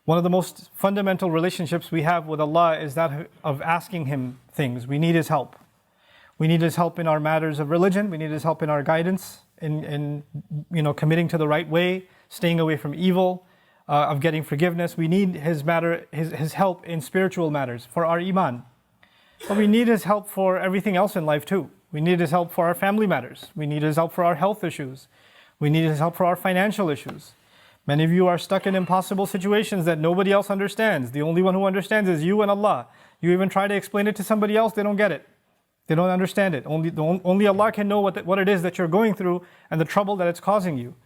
One of the most fundamental relationships we have with Allah is that of asking Him things. We need His help. We need His help in our matters of religion. We need His help in our guidance, in committing to the right way, staying away from evil, of getting forgiveness. We need His help in spiritual matters for our iman. But we need His help for everything else in life too. We need His help for our family matters. We need His help for our health issues. We need His help for our financial issues. Many of you are stuck in impossible situations that nobody else understands. The only one who understands is you and Allah. You even try to explain it to somebody else, they don't get it. They don't understand it. Only Allah can know what it is that you're going through and the trouble that it's causing you.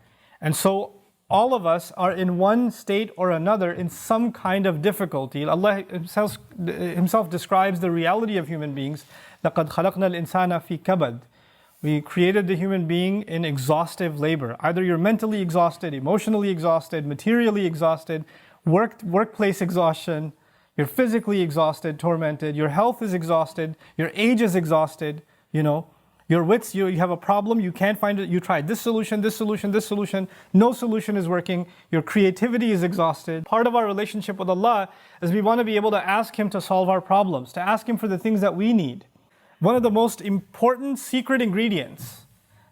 And so all of us are in one state or another in some kind of difficulty. Allah Himself describes the reality of human beings. لَقَدْ خَلَقْنَا الْإِنسَانَ فِي كَبَدٍ. We created the human being in exhaustive labor. Either you're mentally exhausted, emotionally exhausted, materially exhausted, workplace exhaustion, you're physically exhausted, tormented, your health is exhausted, your age is exhausted, your wits, you have a problem, you can't find it, you tried this solution, no solution is working, your creativity is exhausted. Part of our relationship with Allah is we want to be able to ask Him to solve our problems, to ask Him for the things that we need. One of the most important secret ingredients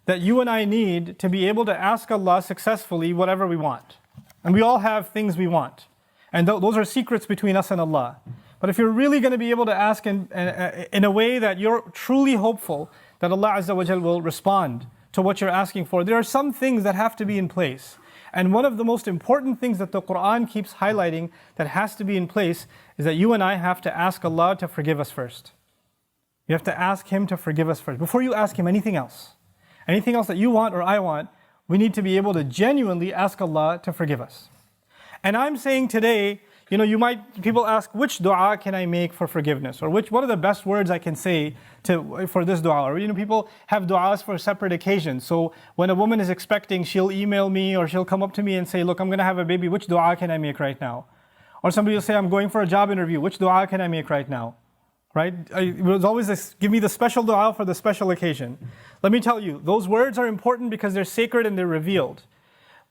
that you and I need to be able to ask Allah successfully whatever we want. And we all have things we want. And those are secrets between us and Allah. But if you're really going to be able to ask in a way that you're truly hopeful that Allah Azza wa Jal will respond to what you're asking for, there are some things that have to be in place. And one of the most important things that the Quran keeps highlighting that has to be in place is that you and I have to ask Allah to forgive us first. You have to ask Him to forgive us first. Before you ask Him anything else that you want or I want, we need to be able to genuinely ask Allah to forgive us. And I'm saying today, people ask, which dua can I make for forgiveness? Or what are the best words I can say for this dua? Or people have duas for separate occasions. So when a woman is expecting, she'll email me or she'll come up to me and say, look, I'm going to have a baby, which dua can I make right now? Or somebody will say, I'm going for a job interview, which dua can I make right now? Right? It was always this, give me the special dua for the special occasion. Let me tell you, those words are important because they're sacred and they're revealed.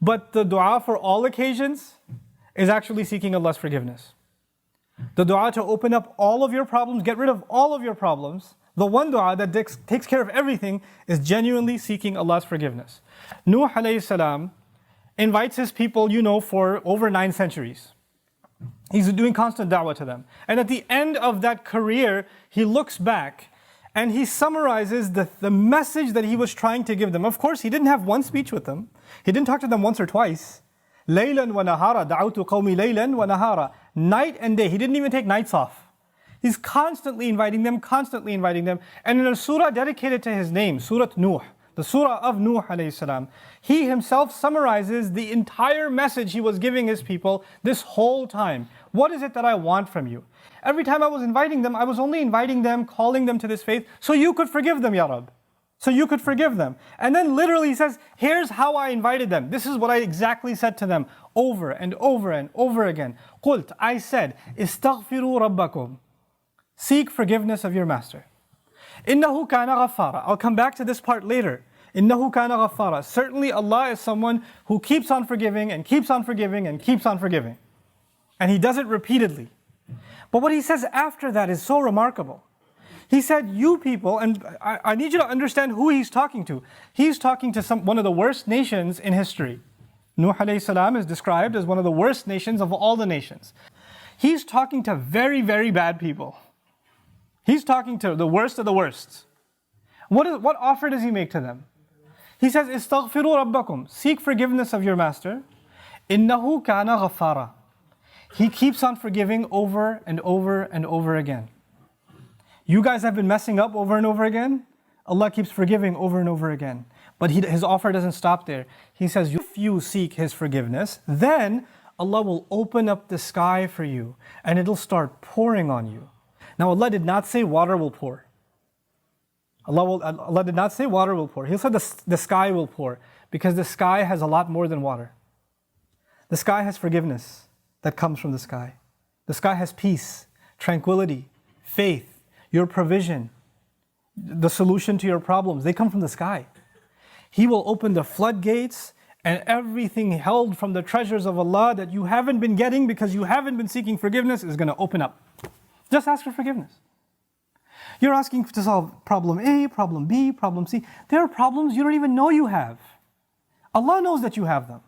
But the dua for all occasions is actually seeking Allah's forgiveness. The dua to open up all of your problems, get rid of all of your problems, the one dua that takes care of everything is genuinely seeking Allah's forgiveness. Nuh alayhi salam invites his people, for over 9 centuries. He's doing constant da'wah to them. And at the end of that career, he looks back and he summarizes the message that he was trying to give them. Of course, he didn't have one speech with them. He didn't talk to them once or twice. Laylan wa nahara, da'awtu qawmi laylan wa nahara. Night and day. He didn't even take nights off. He's constantly inviting them. And in a surah dedicated to his name, Surah Nuh, the surah of Nuh alayhi salam, he himself summarizes the entire message he was giving his people this whole time. What is it that I want from you? Every time I was inviting them, I was only inviting them, calling them to this faith, so you could forgive them, Ya Rab. So you could forgive them. And then literally he says, here's how I invited them. This is what I exactly said to them over and over and over again. قُلْت, I said, Istighfiru rabbakum. Seek forgiveness of your master. إِنَّهُ كَانَ غَفَّارًا. I'll come back to this part later. إِنَّهُ كَانَ غَفَّارًا. Certainly Allah is someone who keeps on forgiving and keeps on forgiving and keeps on forgiving. And He does it repeatedly. But what He says after that is so remarkable. He said, you people, and I need you to understand who He's talking to. He's talking to one of the worst nations in history. Nuh alayhi salam is described as one of the worst nations of all the nations. He's talking to very, very bad people. He's talking to the worst of the worst. What offer does He make to them? He says, Istaghfiru rabbakum. Seek forgiveness of your master. Innahu kana ghaffara. He keeps on forgiving over and over and over again. You guys have been messing up over and over again. Allah keeps forgiving over and over again. But His offer doesn't stop there. He says, if you seek His forgiveness, then Allah will open up the sky for you and it'll start pouring on you. Now Allah did not say water will pour. Allah did not say water will pour. He said the sky will pour, because the sky has a lot more than water. The sky has forgiveness that comes from the sky. The sky has peace, tranquility, faith, your provision, the solution to your problems. They come from the sky. He will open the floodgates And everything held from the treasures of Allah that you haven't been getting because you haven't been seeking forgiveness is going to open up. Just ask for forgiveness. You're asking to solve problem A, problem B, problem C. There are problems you don't even know you have. Allah knows that you have them.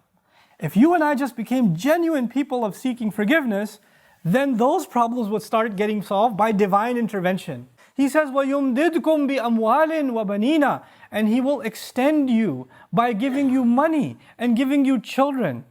If you and I just became genuine people of seeking forgiveness, then those problems would start getting solved by divine intervention. He says, وَيُمْدِدْكُمْ بِأَمْوَالٍ وَبَنِينَ, and He will extend you by giving you money and giving you children.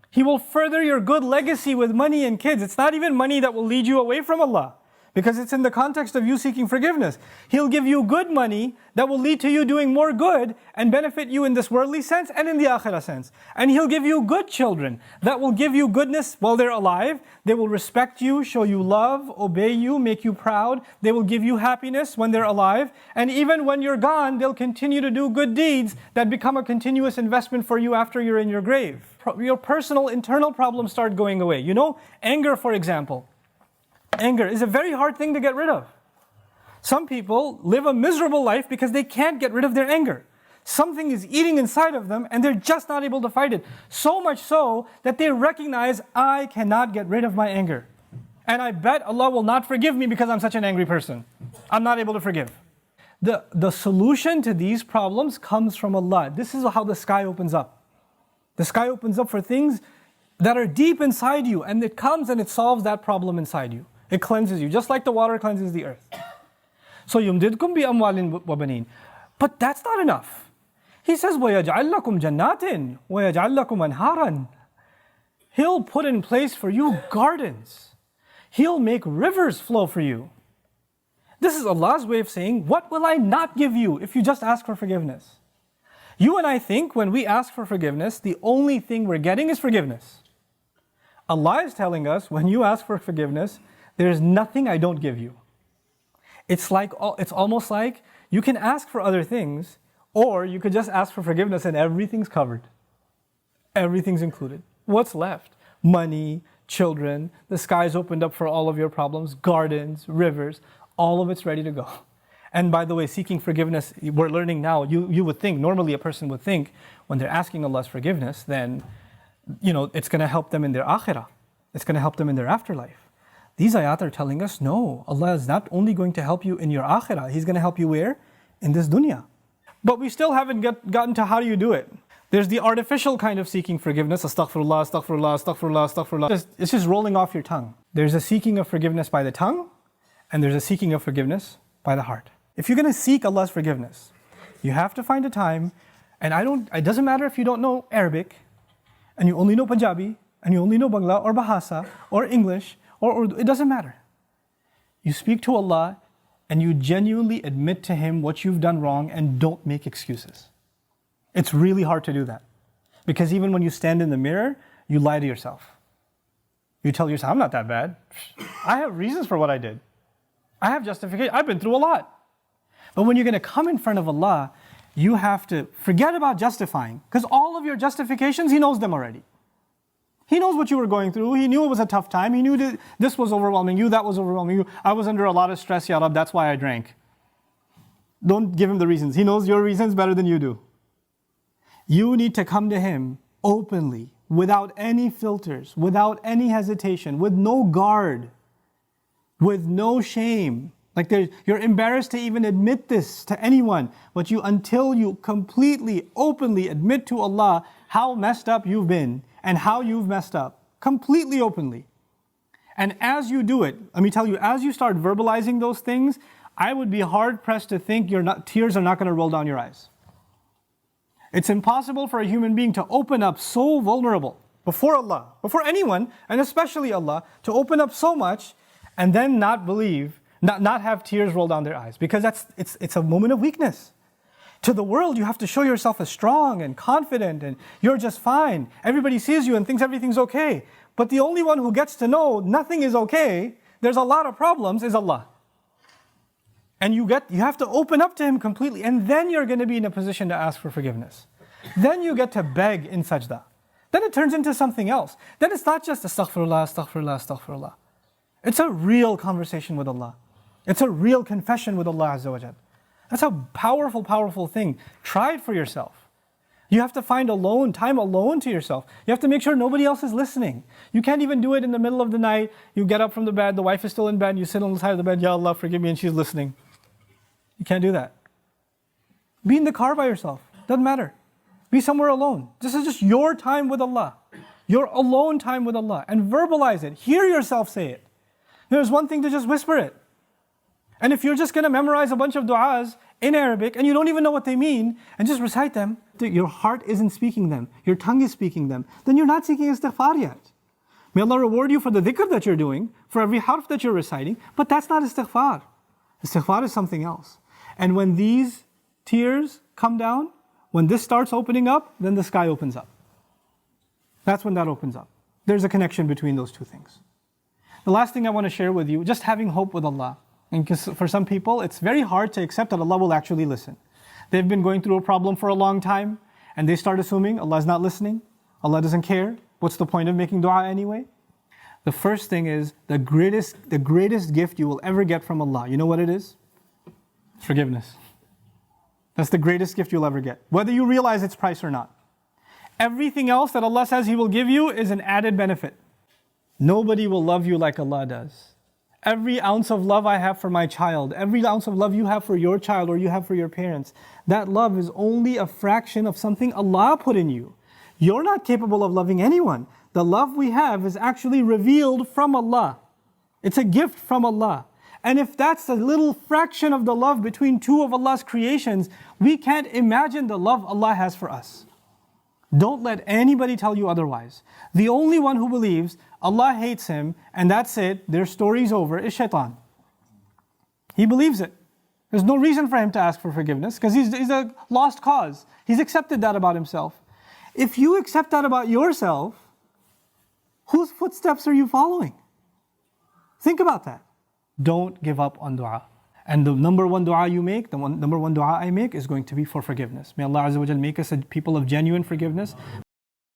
He will further your good legacy with money and kids. It's not even money that will lead you away from Allah, because it's in the context of you seeking forgiveness. He'll give you good money that will lead to you doing more good and benefit you in this worldly sense and in the akhirah sense. And He'll give you good children that will give you goodness while they're alive. They will respect you, show you love, obey you, make you proud. They will give you happiness when they're alive. And even when you're gone, they'll continue to do good deeds that become a continuous investment for you after you're in your grave. Your personal internal problems start going away. You know, anger, for example. Anger is a very hard thing to get rid of. Some people live a miserable life because they can't get rid of their anger. Something is eating inside of them and they're just not able to fight it. So much so that they recognize, I cannot get rid of my anger. And I bet Allah will not forgive me because I'm such an angry person. I'm not able to forgive. The solution to these problems comes from Allah. This is how the sky opens up. The sky opens up for things that are deep inside you, and it comes and it solves that problem inside you. It cleanses you, just like the water cleanses the earth. So يُمْدِدْكُمْ بِأَمْوَالٍ وَبَنِينَ. But that's not enough. He says, وَيَجْعَلْ لَكُمْ جَنَّاتٍ وَيَجْعَلْ لَكُمْ أَنْهَارًا. He'll put in place for you gardens. He'll make rivers flow for you. This is Allah's way of saying, what will I not give you if you just ask for forgiveness? You and I think when we ask for forgiveness, the only thing we're getting is forgiveness. Allah is telling us, when you ask for forgiveness, there's nothing I don't give you. It's almost like you can ask for other things, or you could just ask for forgiveness and everything's covered. Everything's included. What's left? Money, children, the sky's opened up for all of your problems, gardens, rivers, all of it's ready to go. And by the way, seeking forgiveness, we're learning now, you would think, normally a person would think, when they're asking Allah's forgiveness, then, it's going to help them in their akhirah. It's going to help them in their afterlife. These ayat are telling us, no, Allah is not only going to help you in your akhirah, He's going to help you where? In this dunya. But we still haven't gotten to how do you do it. There's the artificial kind of seeking forgiveness, astaghfirullah, astaghfirullah, astaghfirullah, astaghfirullah. It's just rolling off your tongue. There's a seeking of forgiveness by the tongue, and there's a seeking of forgiveness by the heart. If you're going to seek Allah's forgiveness, you have to find a time, and it doesn't matter if you don't know Arabic, and you only know Punjabi, and you only know Bangla, or Bahasa, or English, or it doesn't matter. You speak to Allah, and you genuinely admit to Him what you've done wrong, and don't make excuses. It's really hard to do that. Because even when you stand in the mirror, you lie to yourself. You tell yourself, I'm not that bad. I have reasons for what I did. I have justification. I've been through a lot. But when you're going to come in front of Allah, you have to forget about justifying. Because all of your justifications, He knows them already. He knows what you were going through. He knew it was a tough time. He knew that this was overwhelming you, that was overwhelming you. I was under a lot of stress, Ya Rab, that's why I drank. Don't give Him the reasons. He knows your reasons better than you do. You need to come to Him openly, without any filters, without any hesitation, with no guard, with no shame. Like you're embarrassed to even admit this to anyone, but until you completely, openly admit to Allah how messed up you've been and how you've messed up, completely openly. And as you do it, let me tell you, as you start verbalizing those things, I would be hard pressed to think tears are not going to roll down your eyes. It's impossible for a human being to open up so vulnerable before Allah, before anyone, and especially Allah, to open up so much and then not believe, not have tears roll down their eyes, because it's a moment of weakness. To the world, you have to show yourself as strong and confident and you're just fine. Everybody sees you and thinks everything's okay. But the only one who gets to know nothing is okay, there's a lot of problems, is Allah. And you have to open up to Him completely, and then you're going to be in a position to ask for forgiveness. Then you get to beg in sajda. Then it turns into something else. Then it's not just astaghfirullah, astaghfirullah, astaghfirullah. It's a real conversation with Allah. It's a real confession with Allah Azza wa Jal. That's a powerful, powerful thing. Try it for yourself. You have to find time alone to yourself. You have to make sure nobody else is listening. You can't even do it in the middle of the night. You get up from the bed, the wife is still in bed, you sit on the side of the bed, Ya Allah, forgive me, and she's listening. You can't do that. Be in the car by yourself. Doesn't matter. Be somewhere alone. This is just your time with Allah. Your alone time with Allah. And verbalize it. Hear yourself say it. There's one thing to just whisper it. And if you're just going to memorize a bunch of du'as in Arabic and you don't even know what they mean and just recite them, your heart isn't speaking them, your tongue is speaking them, then you're not seeking istighfar yet. May Allah reward you for the dhikr that you're doing, for every harf that you're reciting, but that's not istighfar. Istighfar is something else. And when these tears come down, when this starts opening up, then the sky opens up. That's when that opens up. There's a connection between those two things. The last thing I want to share with you, just having hope with Allah. And for some people, it's very hard to accept that Allah will actually listen. They've been going through a problem for a long time, and they start assuming Allah is not listening, Allah doesn't care. What's the point of making dua anyway? The first thing is, the greatest gift you will ever get from Allah. You know what it is? Forgiveness. That's the greatest gift you'll ever get, whether you realize its price or not. Everything else that Allah says He will give you is an added benefit. Nobody will love you like Allah does. Every ounce of love I have for my child, every ounce of love you have for your child or you have for your parents, that love is only a fraction of something Allah put in you. You're not capable of loving anyone. The love we have is actually revealed from Allah. It's a gift from Allah. And if that's a little fraction of the love between two of Allah's creations, we can't imagine the love Allah has for us. Don't let anybody tell you otherwise. The only one who believes Allah hates him and that's it, their story's over, is shaitan. He believes it. There's no reason for him to ask for forgiveness because he's a lost cause. He's accepted that about himself. If you accept that about yourself, whose footsteps are you following? Think about that. Don't give up on dua. And the number one dua you make, number one dua I make is going to be for forgiveness. May Allah Azza wa Jal make us a people of genuine forgiveness.